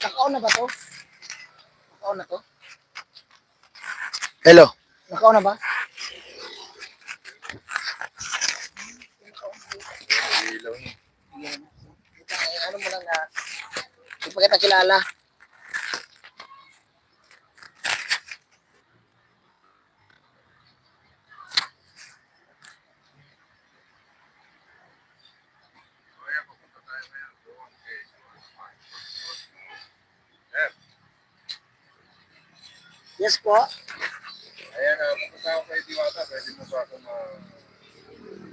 Nakaon na ba to? Nakaon na to? Hello? Nakaon na ba? Ilaw niya. Ano mo lang na, hindi pa kita kilala. Kaya papunta tayo ngayon doon kay Sir. Yes po. Ayan, papunta ako kay Diwata. Pwede mo ba ako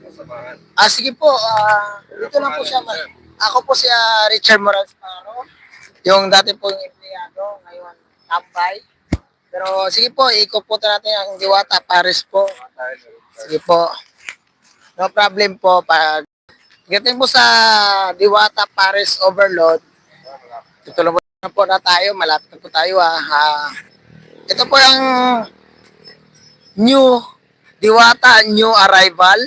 masamahan? Sige po, dito lang po siya. Ako po si Richard Morales Paro. Yung dati po yung empleyado, ngayon tambay. Pero sige po, ikuputan natin ang Diwata Paris po. Sige po. No problem po. Pagdating po sa Diwata Paris Overload, tutulungan na po na tayo. Malapit na po tayo ito po ang new Diwata, new arrival.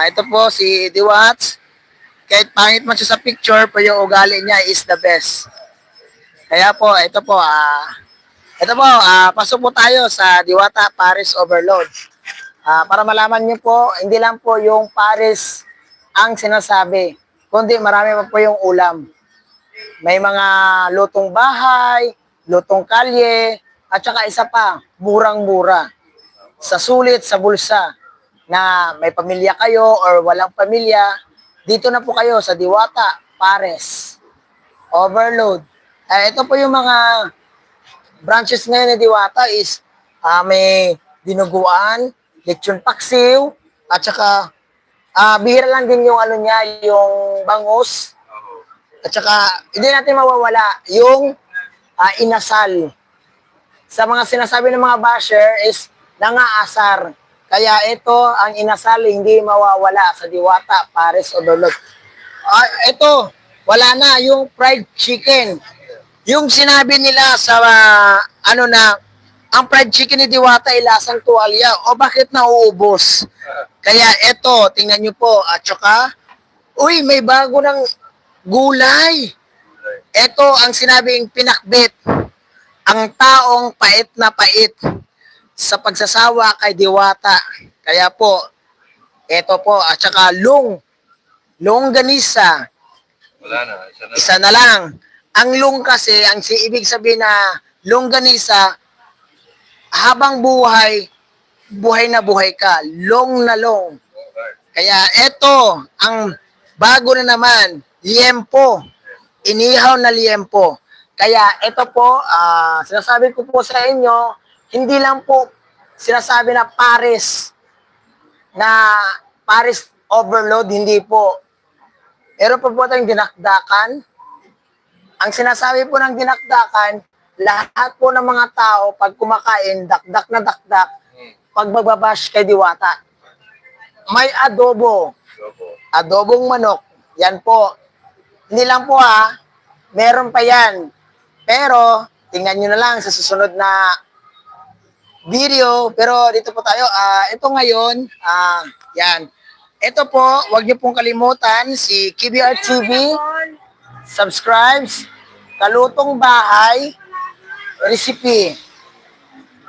Ito po si Diwats. Kahit pangit man siya sa picture, pero yung ugali niya is the best. Kaya po, pasok po tayo sa Diwata Paris Overload. Para malaman niyo po, hindi lang po yung Paris ang sinasabi, kundi marami pa po yung ulam. May mga lutong bahay, lutong kalye, at saka isa pa, murang-mura. Sa sulit, sa bulsa, na may pamilya kayo or walang pamilya, dito na po kayo sa Diwata Paris Overload. Ito po yung mga branches ngayon ni Diwata is may dinuguan, lechon paksiw, at saka bihira lang din yung ano niya, yung bangus. At saka hindi natin mawawala yung inasal. Sa mga sinasabi ng mga basher is nangaasar. Kaya ito ang inasal hindi mawawala sa Diwata Paris Overload. Ito, wala na yung fried chicken. Yung sinabi nila sa ang fried chicken ni Diwata ay lasang tuwalya. O bakit nauubos? Kaya ito, tingnan nyo po. At saka, uy, may bago ng gulay. Ito ang sinabing pinakbit. Ang taong pait na pait sa pagsasawa kay Diwata. Kaya po, ito po. At saka longganisa. Wala na. Isa na lang. Ang long kasi, ang ibig sabihin na longganisa, habang buhay, buhay na buhay ka. Long na long. Kaya ito, ang bago na naman, liempo. Inihaw na liempo. Kaya ito po, sinasabi ko po sa inyo, hindi lang po sinasabi na Paris overload, hindi po. Pero po tayong dinakdakan. Ang sinasabi po ng dinakdakan, lahat po ng mga tao, pag kumakain, dakdak na dakdak, pag magbabash kay Diwata. May adobo. Adobong manok. Yan po. Hindi lang po meron pa yan. Pero, tingnan nyo na lang sa susunod na video. Pero dito po tayo. Ito ngayon, yan. Ito po, wag niyo pong kalimutan si KBR TV. Subscribe. Kalutong Bahay. Recipe.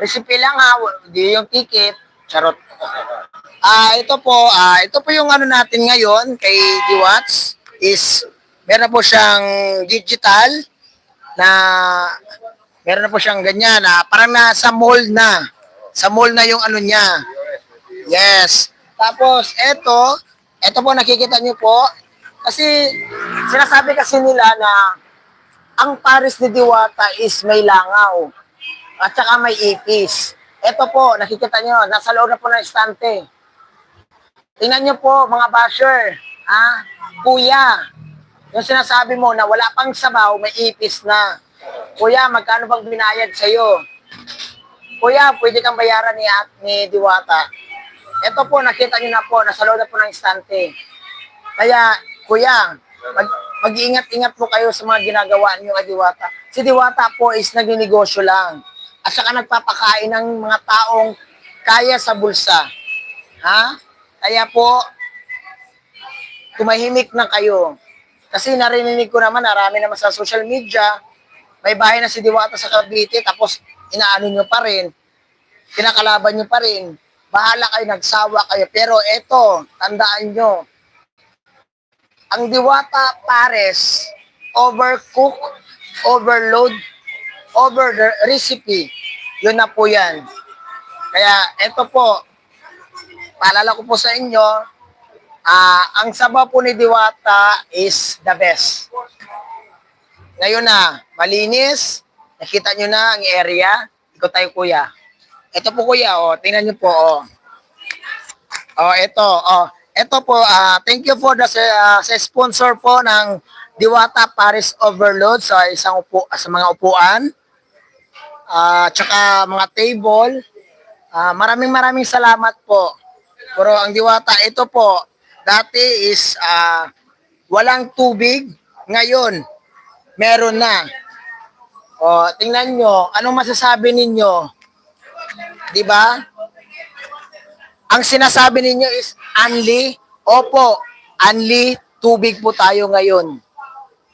Recipe lang di yung ticket. Charot. Ito po yung ano natin ngayon kay Diwats is meron po siyang digital na meron na po siyang ganyan parang nasa mall na. Sa mall na yung ano niya. Yes. Tapos ito po nakikita niyo po kasi sinasabi kasi nila na ang Paris ni Diwata is may langaw at saka may ipis. Ito po, nakikita niyo, nasa loob na po ng estante. Tingnan niyo po, mga basher, kuya, yung sinasabi mo na wala pang sabaw, may ipis na. Kuya, magkano bang binayad sa'yo? Kuya, pwede kang bayaran ni Diwata. Ito po, nakita niyo na po, nasa loob na po ng estante. Kaya, kuya, mag-iingat-ingat po kayo sa mga ginagawa niyo kay Diwata. Si Diwata po is nagninegosyo lang. At saka nagpapakain ng mga taong kaya sa bulsa. Kaya po, tumahimik na kayo. Kasi narinig ko naman, narami naman sa social media, may bahay na si Diwata sa Cavite, tapos inaano nyo pa rin, kinakalaban nyo pa rin, bahala kayo, nagsawa kayo. Pero eto, tandaan nyo, ang Diwata Pares, overcook, overload, over the recipe, yun na po yan. Kaya eto po, paalala ko po sa inyo, ang sabaw po ni Diwata is the best. Ngayon na, malinis, nakita nyo na ang area, ikot tayo kuya. Ito po kuya, tingnan nyo po, ito po, thank you for sa sponsor po ng Diwata Paris Overload sa sa mga upuan, tsaka mga table. Maraming salamat po. Pero ang Diwata, ito po, dati is walang tubig, ngayon meron na. Tingnan nyo, anong masasabi ninyo? 'Di ba? Ang sinasabi ninyo is only, opo, only tubig po tayo ngayon.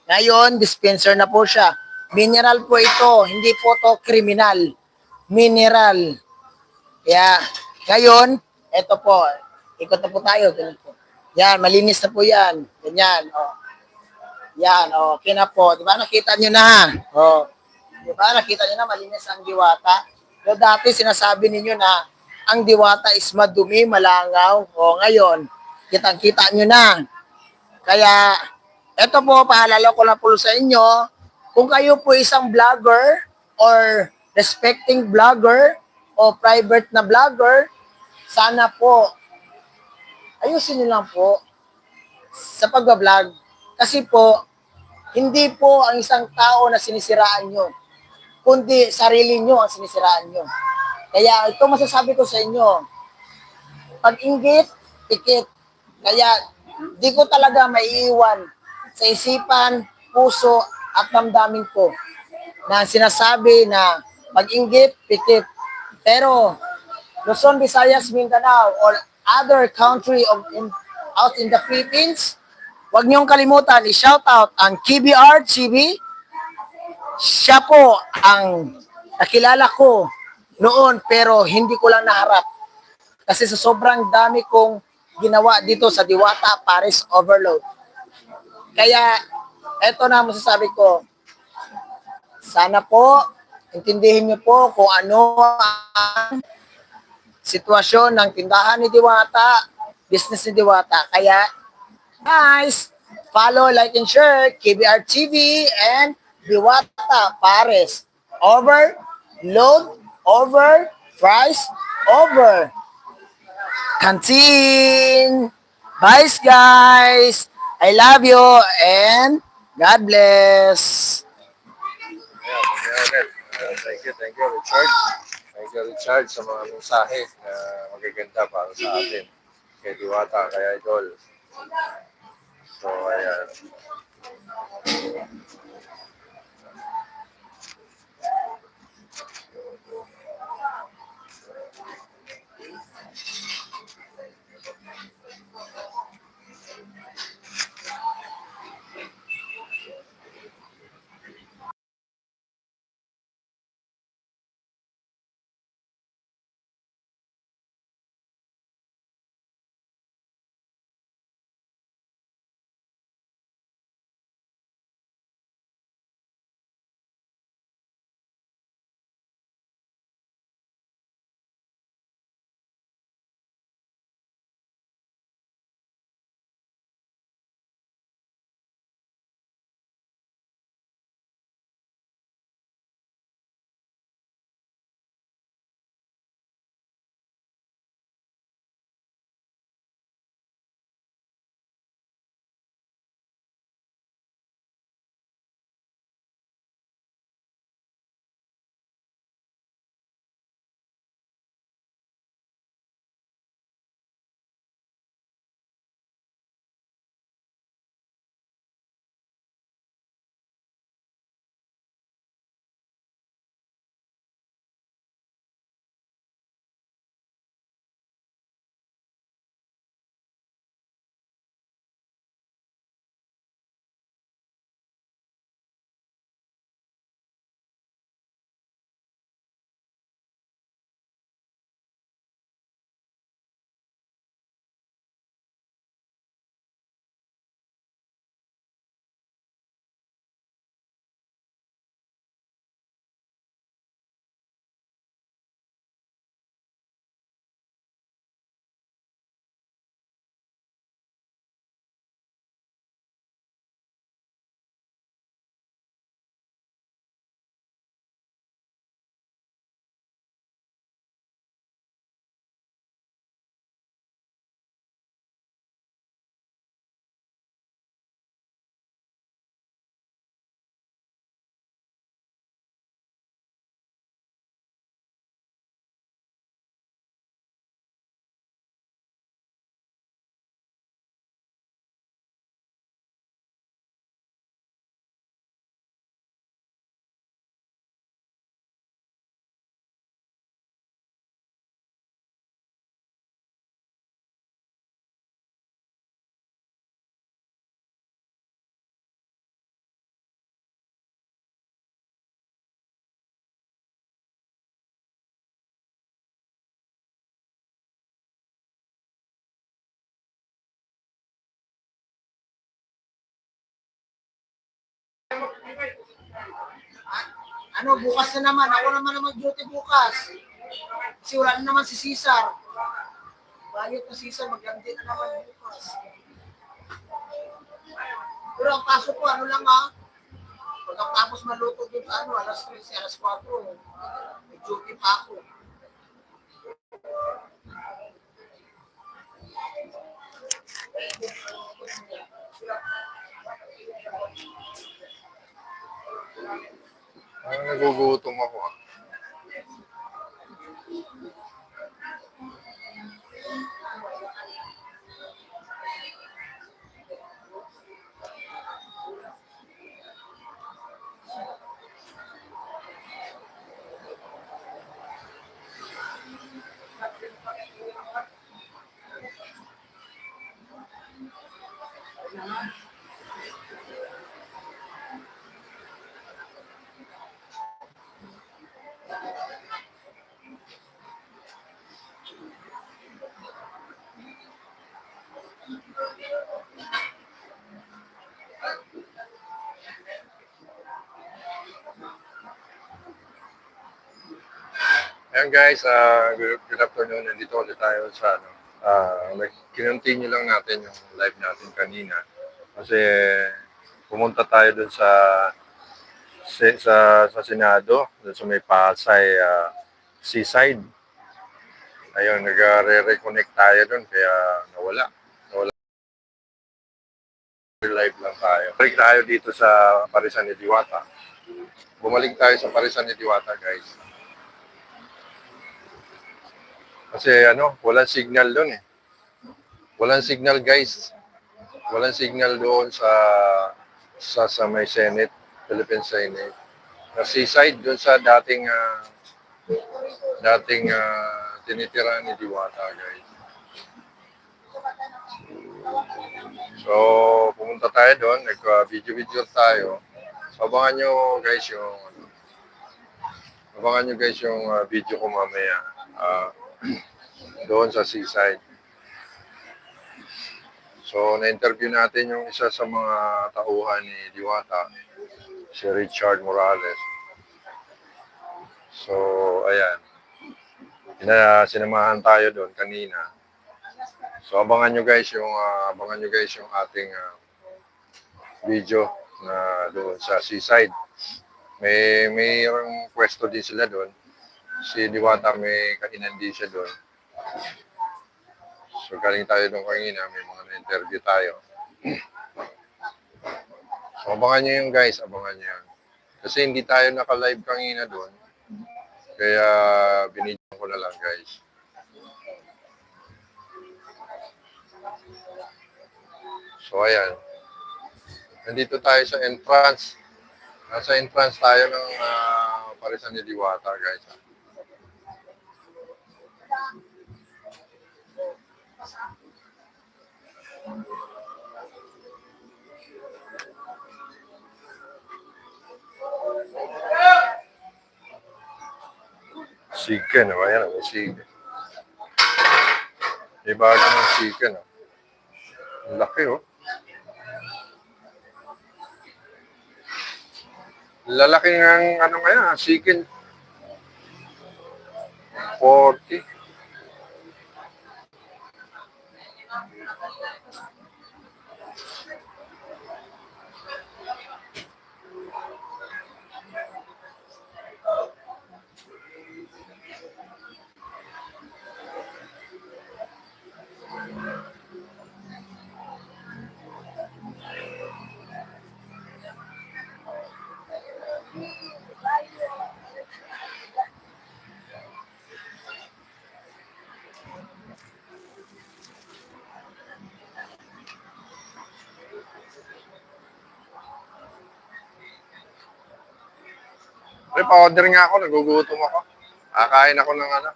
Ngayon, dispenser na po siya. Mineral po ito, hindi po to kriminal. Mineral. Kaya, ngayon, ito po, ikot na po tayo. Ganun po. Yan, malinis na po yan. Ganyan, Yan, okay na po. Di ba, nakita nyo na. Di ba, nakita nyo na, malinis ang Diwata. Pero dati, sinasabi ninyo na, ang Diwata is madumi, malangaw. Ngayon, kitang-kita nyo na. Kaya, eto po, paalala ko na po sa inyo, kung kayo po isang vlogger or respecting vlogger o private na vlogger, sana po, ayusin nyo lang po sa pag-vlog. Kasi po, hindi po ang isang tao na sinisiraan nyo, kundi sarili nyo ang sinisiraan nyo. Kaya ito masasabi ko sa inyo, pag-inggit, pikit. Kaya di ko talaga maiiwan sa isipan, puso at damdamin ko na sinasabi na pag-inggit, pikit. Pero Luzon, Visayas, Mindanao or other country out in the Philippines, huwag niyong kalimutan i-shout out ang KBR TV. Siya po ang nakilala ko noon pero hindi ko lang naharap. Kasi sa sobrang dami kong ginawa dito sa Diwata Paris Overload. Kaya, eto na masasabi ko. Sana po, intindihin niyo po kung ano ang sitwasyon ng tindahan ni Diwata, business ni Diwata. Kaya, guys, follow, like, and share KBR TV and Diwata Pares. Over, load, over, price, over. Canteen! Bye, guys! I love you and God bless! Thank you, Richard. Thank you, Richard, sa mga mensahe na magaganda para sa atin kay Diwata, kay Idol. So, ayan. Ano, bukas na naman. Ako naman mag-duty bukas. Kasi wala na naman si Cesar. Bayot na Cesar, mag-duty na naman bukas. Pero ang pasok ko, ano lang ha, pagkatapos maluto dun sa ano, alas 3, alas 4, may duty pa ako. Nagugutom ako. Ayan guys, good afternoon. Nandito ulit tayo sa ano. Kinontinue lang natin yung live natin kanina. Kasi pumunta tayo dun sa Senado, dun sa may Pasay seaside. Ayun, nag-reconnect tayo dun kaya nawala. Live lang tayo. Balik tayo dito sa Parisan ni Diwata. Bumalik tayo sa Parisan ni Diwata guys. Kasi ano, walang signal doon eh. Walang signal guys. Walang signal doon sa may Senate, Philippine Senate. Sa seaside doon sa dating tinitira ni Diwata guys. So, pumunta tayo doon, nag-video tayo. So, abangan nyo guys yung video ko mamaya. Doon sa seaside. So, na-interview natin yung isa sa mga tauhan ni Diwata, si Richard Morales. So, ayan. Sinamahan tayo doon kanina. So, abangan nyo guys yung ating video na doon sa seaside. Mayroong pwesto din sila doon. Si Diwata may kainan din siya doon. So, galing tayo doon kanina, may mga na-interview tayo. So, abangan nyo yun guys, abangan nyo yun. Kasi hindi tayo naka-live kanina doon. Kaya, binidyo ko na lang guys. So, ayan. Nandito tayo sa entrance. Nasa entrance tayo ng Parisan ni Diwata guys. Chicken, ayan, may chicken. May bago ng chicken. Ang laki oh. Lalaki ng ano kaya, chicken. 40. Pa-order nga ako, nagugutom ako. Kakain ako ng ano.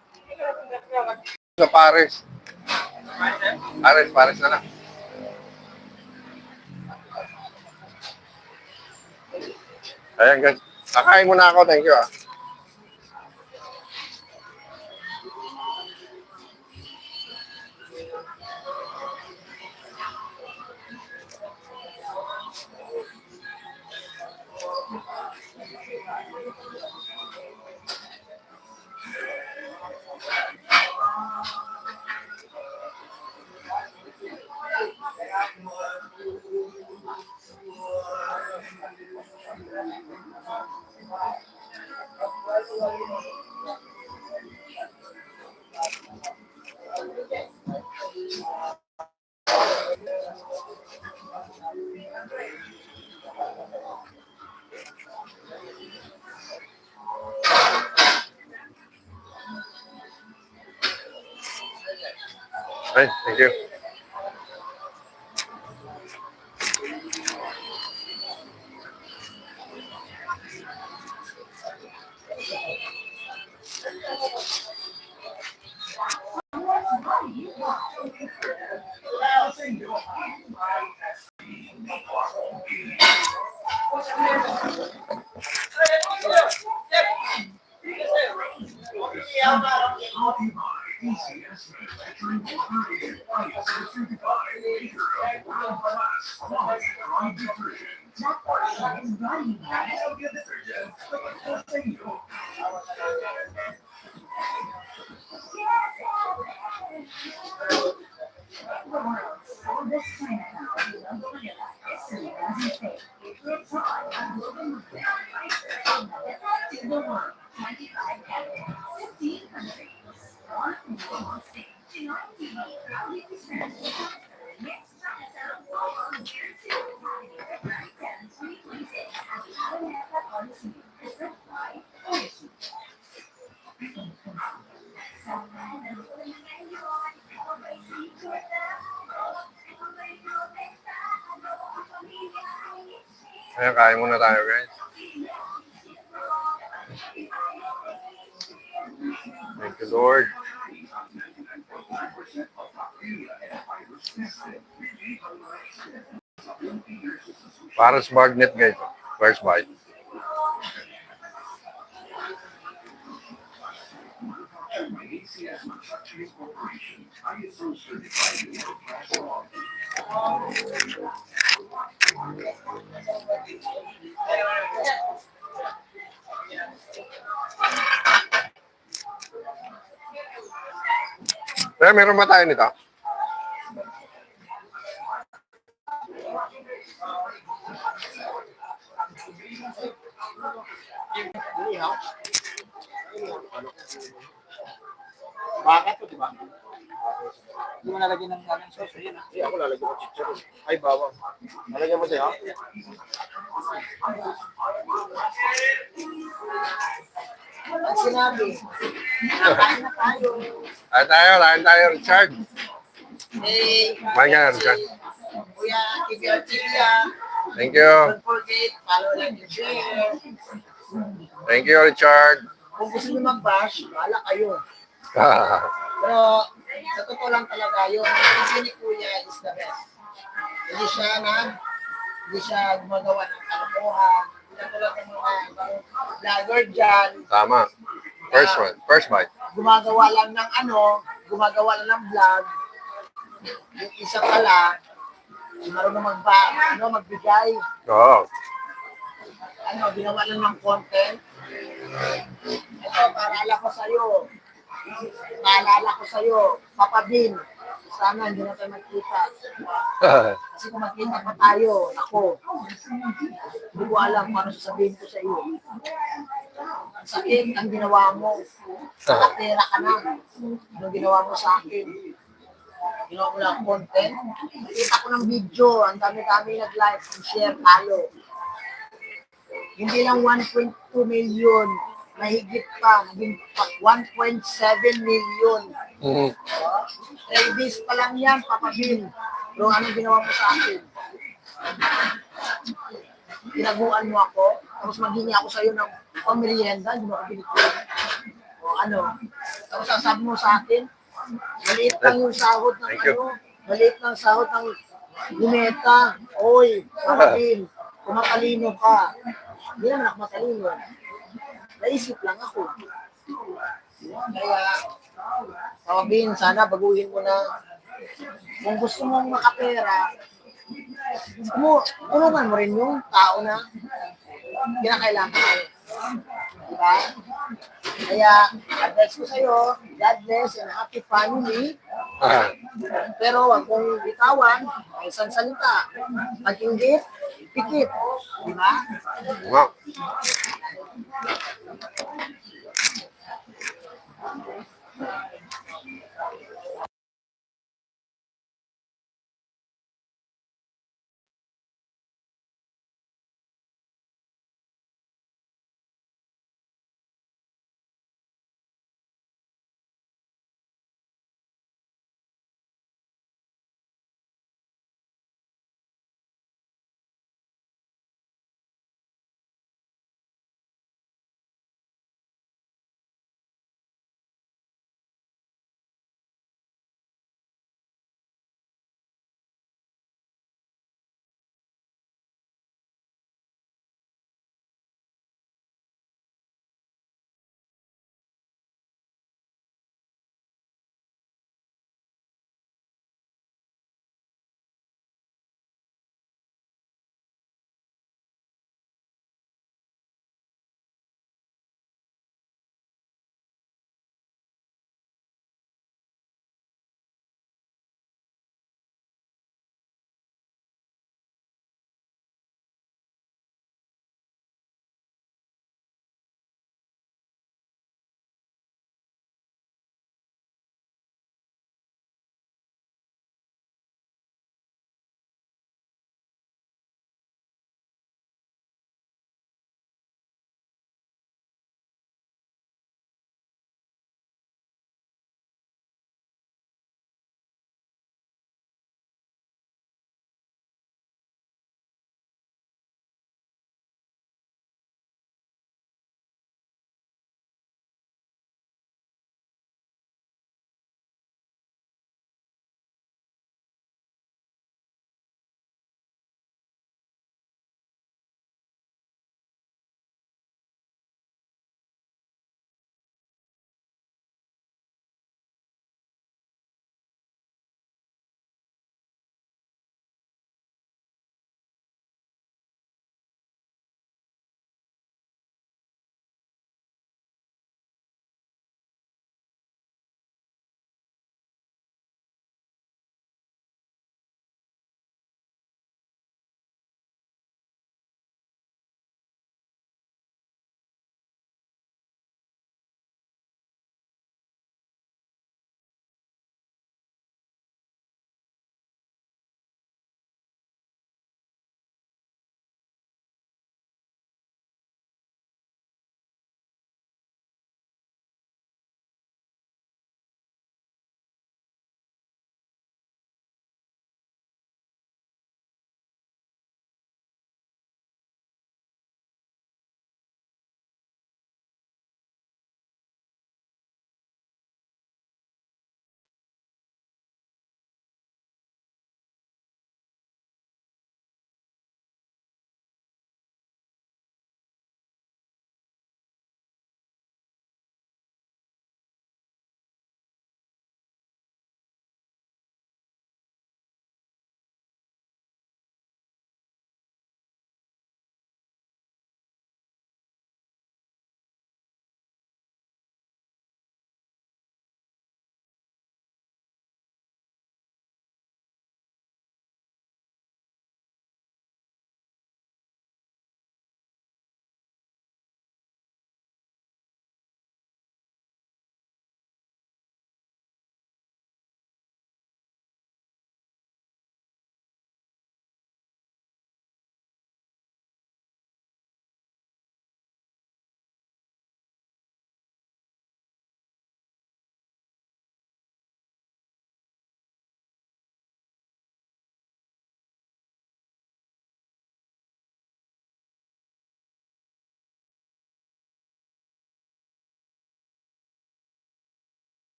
Sa Paris. Paris na lang. Ayan guys. Kakain muna ako, thank you ah. Ay, thank you. Ayan, kain muna tayo, guys. Thank you, Lord. Para sa magnet, guys. First bite. Pero meron ba tayo nito? Bakit to, di ba? Hindi mo nalagyan ng sauce. Ayun. Hindi, ako lalagyan ko chicharon. Ay, bawang. Nalagyan mo sa'yo? Ang sinabi, nakain na tayo. Kain tayo, Richard. Hey, Kumain ka na, Richard. Kuya, Kibia. Thank you. Don't forget, follow, like, and share. Thank you, Richard. Kung gusto nyo mag-bash, bahala kayo. Pero, sa totoo lang talaga, yung video ni Kuya is the best. Hindi siya gumagawa ng kalokohan. Hindi tulad ng mga ibang vlogger dyan. Tama. First one. First bite. Gumagawa lang ng vlog. Yung isa pala, marunong magbigay. Oo. Ginawa lang ng content. Ito, paalala ko sa'yo, Papa Bin, sana hindi na tayo magkita. Kasi kung magkita pa tayo, ako, hindi ko alam kung ano sasabihin ko sa iyo. Ang sakit, ang ginawa mo. Nakatera ka na. Anong ginawa mo sa akin? Ginawa mo lang content. Nakita ko ng video, ang dami-dami nag-like, share, follow. Hindi lang 1.2 million, mahigit pa, naging 1.7 million. Mm-hmm. 3 days pa lang yan, Papa Bin. Pero anong ginawa mo sa akin? Tinaguan mo ako, tapos maghingi ako sa iyo ng pamerienda, hindi mo ako binigyan. O ano, tapos sasabi mo sa akin, maliit lang yung sahod ng maliit lang sahod ng Luneta. Oy, Papa Bin, kung matalino ka, hindi naman ako matalino. Naisip lang ako. Kaya, Pawabin, sana baguhin mo na. Kung gusto mong makapera, tulungan mo rin yung tao na kinakailangan mo. Diba? Kaya, advice ko sa'yo, God bless and happy family. Pero wag kong bitawan, ay isang salita. Pag-inggit, Pikit. Di ba? Nga.